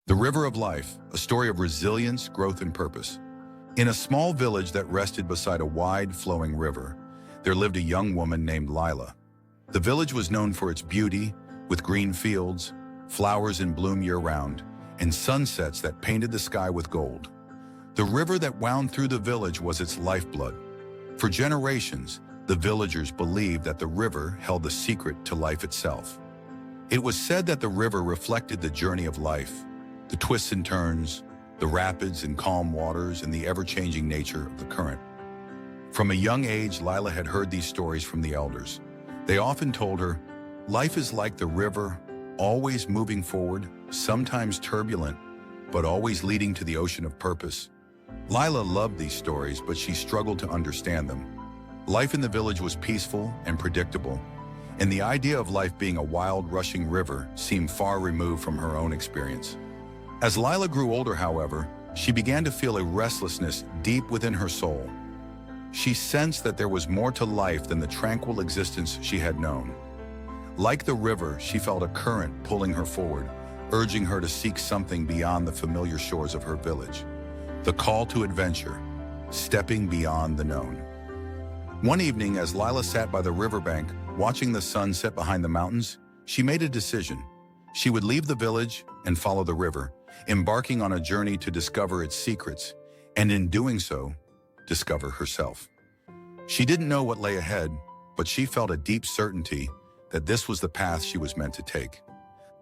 The River of Life, a story of resilience, growth, and purpose. In a small village that rested beside a wide, flowing river, there lived a young woman named Lila. The village was known for its beauty, with green fields, flowers in bloom year-round, and sunsets that painted the sky with gold. The river that wound through the village was its lifeblood. For generations, the villagers believed that the river held the secret to life itself. It was said that the river reflected the journey of life, the twists and turns, the rapids and calm waters, and the ever-changing nature of the current. From a young age, Lila had heard these stories from the elders. They often told her, life is like the river, always moving forward, sometimes turbulent, but always leading to the ocean of purpose. Lila loved these stories, but she struggled to understand them. Life in the village was peaceful and predictable, and the idea of life being a wild, rushing river seemed far removed from her own experience. As Lila grew older, however, she began to feel a restlessness deep within her soul. She sensed that there was more to life than the tranquil existence she had known. Like the river, she felt a current pulling her forward, urging her to seek something beyond the familiar shores of her village. The call to adventure, stepping beyond the known. One evening, as Lila sat by the riverbank, watching the sun set behind the mountains, she made a decision. She would leave the village and follow the river, embarking on a journey to discover its secrets, and in doing so, discover herself. She didn't know what lay ahead, but she felt a deep certainty that this was the path she was meant to take.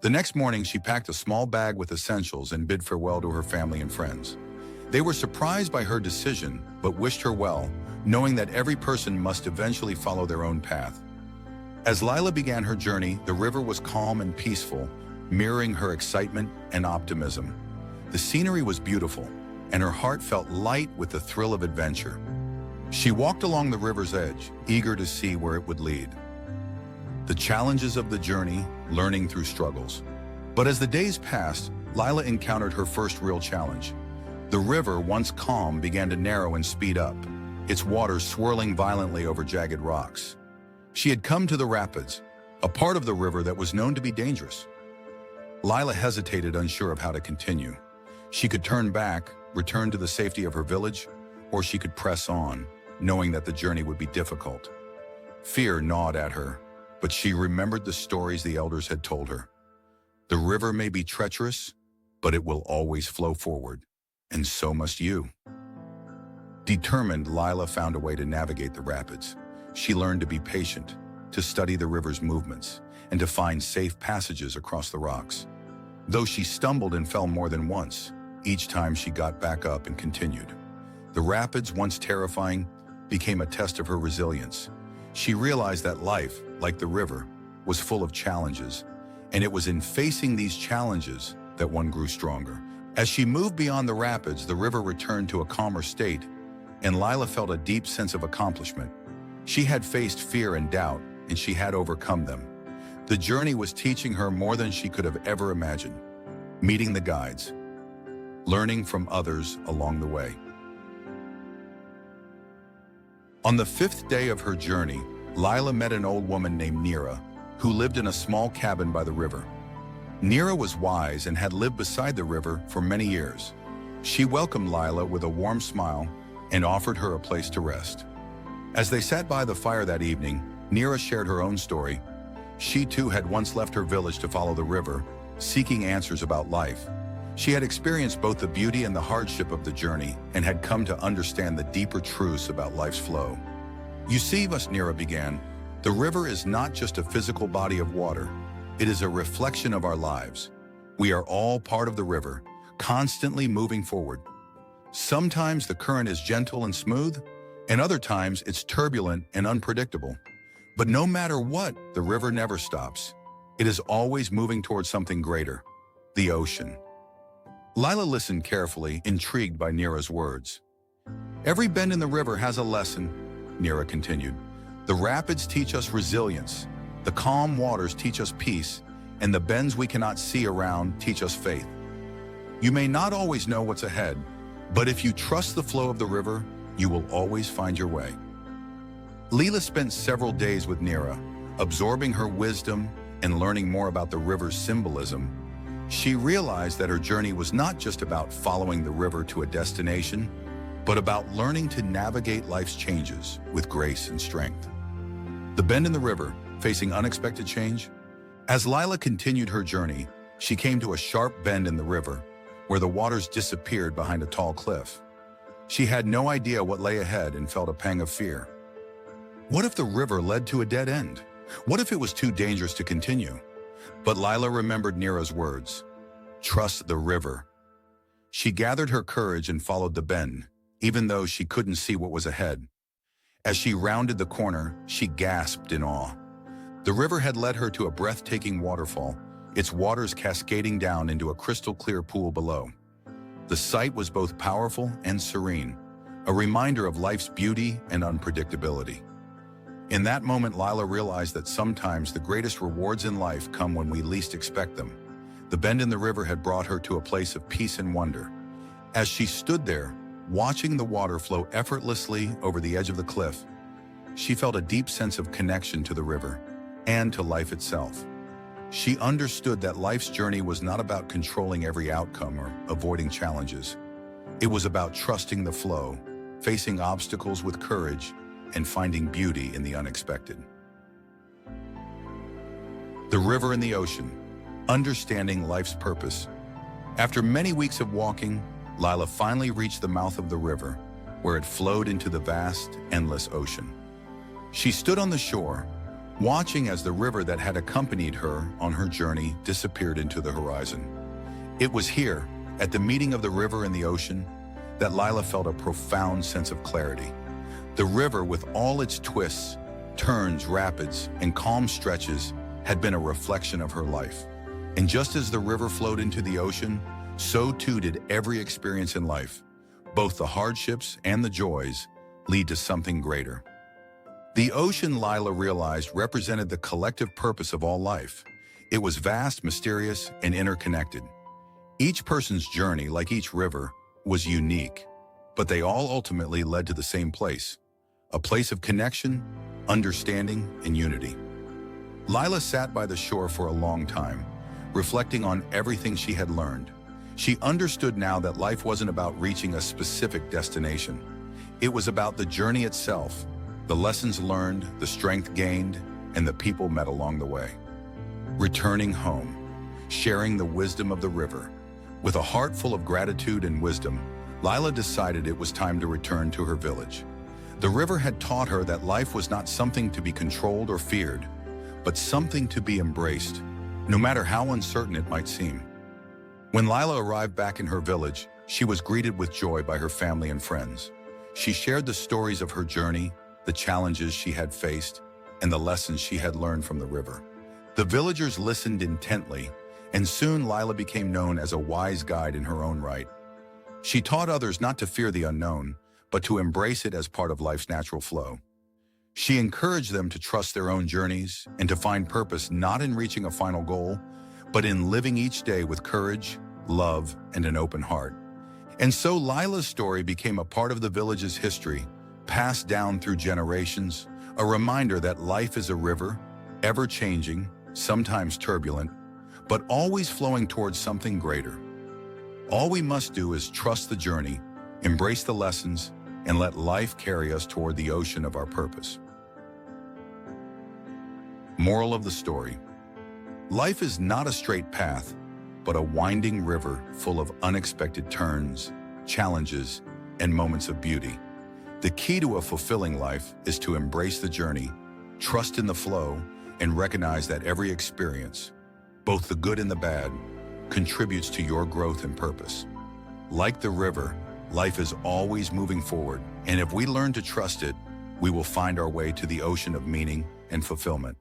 The next morning, she packed a small bag with essentials and bid farewell to her family and friends. They were surprised by her decision, but wished her well, knowing that every person must eventually follow their own path. As Lila began her journey, the river was calm and peaceful, mirroring her excitement and optimism. The scenery was beautiful, and her heart felt light with the thrill of adventure. She walked along the river's edge, eager to see where it would lead. The challenges of the journey, learning through struggles. But as the days passed, Lila encountered her first real challenge. The river, once calm, began to narrow and speed up, its waters swirling violently over jagged rocks. She had come to the rapids, a part of the river that was known to be dangerous. Lila hesitated, unsure of how to continue. She could turn back, return to the safety of her village, or she could press on, knowing that the journey would be difficult. Fear gnawed at her, but she remembered the stories the elders had told her. The river may be treacherous, but it will always flow forward, and so must you. Determined, Lila found a way to navigate the rapids. She learned to be patient, to study the river's movements, and to find safe passages across the rocks. Though she stumbled and fell more than once, each time she got back up and continued. The rapids, once terrifying, became a test of her resilience. She realized that life, like the river, was full of challenges, and it was in facing these challenges that one grew stronger. As she moved beyond the rapids, the river returned to a calmer state, and Lila felt a deep sense of accomplishment. She had faced fear and doubt, and she had overcome them. The journey was teaching her more than she could have ever imagined. Meeting the guides, learning from others along the way. On the fifth day of her journey, Lila met an old woman named Nira, who lived in a small cabin by the river. Nira was wise and had lived beside the river for many years. She welcomed Lila with a warm smile and offered her a place to rest. As they sat by the fire that evening, Nira shared her own story. She too had once left her village to follow the river, seeking answers about life. She had experienced both the beauty and the hardship of the journey and had come to understand the deeper truths about life's flow. You see, Nira began, the river is not just a physical body of water. It is a reflection of our lives. We are all part of the river, constantly moving forward. Sometimes the current is gentle and smooth, and other times it's turbulent and unpredictable. But no matter what, the river never stops. It is always moving towards something greater, the ocean. Lila listened carefully, intrigued by Nira's words. Every bend in the river has a lesson, Nira continued. The rapids teach us resilience, the calm waters teach us peace, and the bends we cannot see around teach us faith. You may not always know what's ahead, but if you trust the flow of the river, you will always find your way. Lila spent several days with Nira, absorbing her wisdom and learning more about the river's symbolism. She realized that her journey was not just about following the river to a destination, but about learning to navigate life's changes with grace and strength. The bend in the river, facing unexpected change. As Lila continued her journey, she came to a sharp bend in the river, where the waters disappeared behind a tall cliff. She had no idea what lay ahead and felt a pang of fear. What if the river led to a dead end? What if it was too dangerous to continue? But Lila remembered Nira's words, "Trust the river." She gathered her courage and followed the bend, even though she couldn't see what was ahead. As she rounded the corner, she gasped in awe. The river had led her to a breathtaking waterfall, its waters cascading down into a crystal-clear pool below. The sight was both powerful and serene, a reminder of life's beauty and unpredictability. In that moment, Lila realized that sometimes the greatest rewards in life come when we least expect them. The bend in the river had brought her to a place of peace and wonder. As she stood there, watching the water flow effortlessly over the edge of the cliff, she felt a deep sense of connection to the river and to life itself. She understood that life's journey was not about controlling every outcome or avoiding challenges. It was about trusting the flow, facing obstacles with courage, and finding beauty in the unexpected. The river and the ocean, understanding life's purpose. After many weeks of walking, Lila finally reached the mouth of the river, where it flowed into the vast, endless ocean. She stood on the shore, watching as the river that had accompanied her on her journey disappeared into the horizon. It was here, at the meeting of the river and the ocean, that Lila felt a profound sense of clarity. The river, with all its twists, turns, rapids, and calm stretches, had been a reflection of her life. And just as the river flowed into the ocean, so too did every experience in life. Both the hardships and the joys lead to something greater. The ocean, Lila realized, represented the collective purpose of all life. It was vast, mysterious, and interconnected. Each person's journey, like each river, was unique, but they all ultimately led to the same place, a place of connection, understanding, and unity. Lila sat by the shore for a long time, reflecting on everything she had learned. She understood now that life wasn't about reaching a specific destination. It was about the journey itself, the lessons learned, the strength gained, and the people met along the way. Returning home, sharing the wisdom of the river. With a heart full of gratitude and wisdom, Lila decided it was time to return to her village. The river had taught her that life was not something to be controlled or feared, but something to be embraced, no matter how uncertain it might seem. When Lila arrived back in her village, she was greeted with joy by her family and friends. She shared the stories of her journey, the challenges she had faced, and the lessons she had learned from the river. The villagers listened intently, and soon Lila became known as a wise guide in her own right. She taught others not to fear the unknown, but to embrace it as part of life's natural flow. She encouraged them to trust their own journeys and to find purpose not in reaching a final goal, but in living each day with courage, love, and an open heart. And so Lila's story became a part of the village's history, passed down through generations, a reminder that life is a river, ever-changing, sometimes turbulent, but always flowing towards something greater. All we must do is trust the journey, embrace the lessons, and let life carry us toward the ocean of our purpose. Moral of the story: life is not a straight path, but a winding river full of unexpected turns, challenges, and moments of beauty. The key to a fulfilling life is to embrace the journey, trust in the flow, and recognize that every experience, both the good and the bad, contributes to your growth and purpose. Like the river, life is always moving forward, and if we learn to trust it, we will find our way to the ocean of meaning and fulfillment.